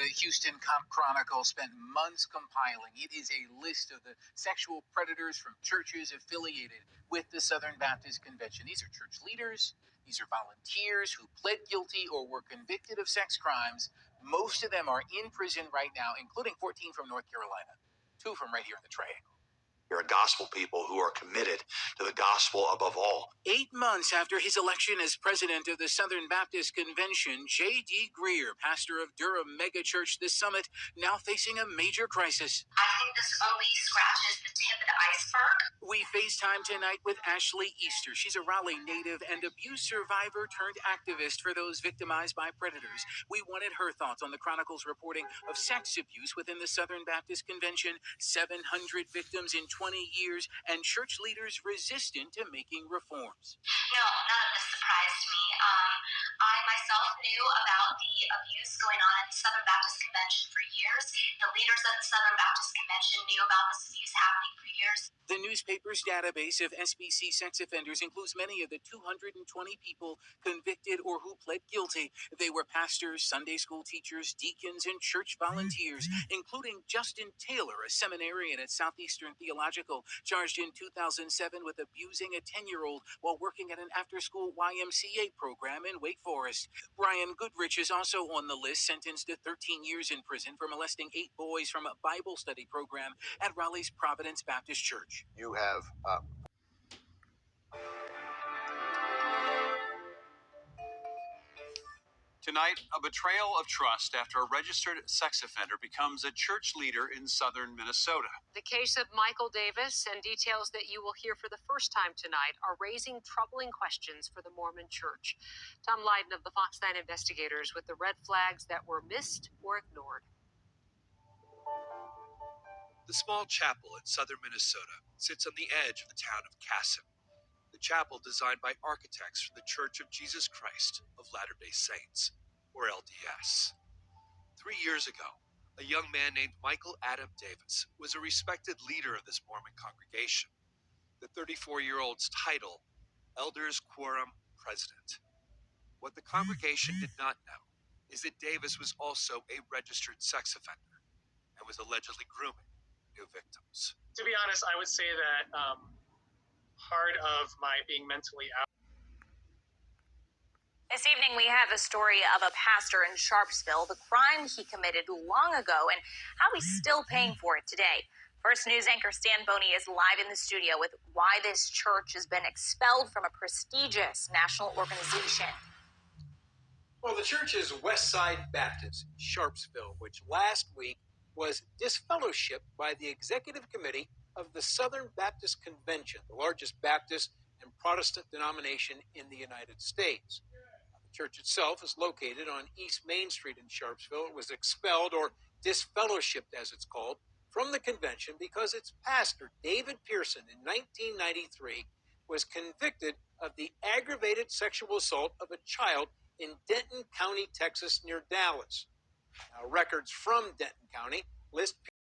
The Houston Chronicle spent months compiling. It is a list of the sexual predators from churches affiliated with the Southern Baptist Convention. These are church leaders. These are volunteers who pled guilty or were convicted of sex crimes. Most of them are in prison right now, including 14 from North Carolina, 2 from right here in the Triangle. You're a gospel people who are committed to the gospel above all. 8 months after his election as president of the Southern Baptist Convention, J.D. Greer, pastor of Durham megachurch The Summit, now facing a major crisis. I think this only scratches the tip of the iceberg. We FaceTime tonight with Ashley Easter. She's a Raleigh native and abuse survivor turned activist for those victimized by predators. We wanted her thoughts on the Chronicle's reporting of sex abuse within the Southern Baptist Convention, 700 victims in 20 years, and church leaders resistant to making reforms. No, none of this surprised me. I myself knew about the abuse going on at the Southern Baptist Convention for years. The leaders of the Southern Baptist Convention knew about this abuse happening for years. The newspaper's database of SBC sex offenders includes many of the 220 people convicted or who pled guilty. They were pastors, Sunday school teachers, deacons, and church volunteers, including Justin Taylor, a seminarian at Southeastern Theological, charged in 2007 with abusing a 10-year-old while working at an after-school YMCA program in Wake Forest. Brian Goodrich is also on the list, sentenced to 13 years in prison for molesting 8 boys from a Bible study program at Raleigh's Providence Baptist Church. You have Tonight, a betrayal of trust after a registered sex offender becomes a church leader in southern Minnesota. The case of Michael Davis and details that you will hear for the first time tonight are raising troubling questions for the Mormon Church. Tom Lydon of the Fox 9 investigators with the red flags that were missed or ignored. The small chapel in southern Minnesota sits on the edge of the town of Casson. The chapel designed by architects from the Church of Jesus Christ of Latter-day Saints, or LDS. 3 years ago, a young man named Michael Adam Davis was a respected leader of this Mormon congregation. The 34-year-old's title, Elders Quorum President. What the congregation did not know is that Davis was also a registered sex offender and was allegedly grooming new victims. To be honest, I would say that part of my being mentally out. This evening, we have a story of a pastor in Sharpsville, the crime he committed long ago, and how he's still paying for it today. First News anchor Stan Boney is live in the studio with why this church has been expelled from a prestigious national organization. Well, the church is Westside Baptist, Sharpsville, which last week was disfellowshipped by the executive committee of the Southern Baptist Convention, the largest Baptist and Protestant denomination in the United States. The church itself is located on East Main Street in Sharpsville. It was expelled, or disfellowshipped as it's called, from the convention because its pastor, David Pearson, in 1993, was convicted of the aggravated sexual assault of a child in Denton County, Texas, near Dallas. Now, records from Denton County list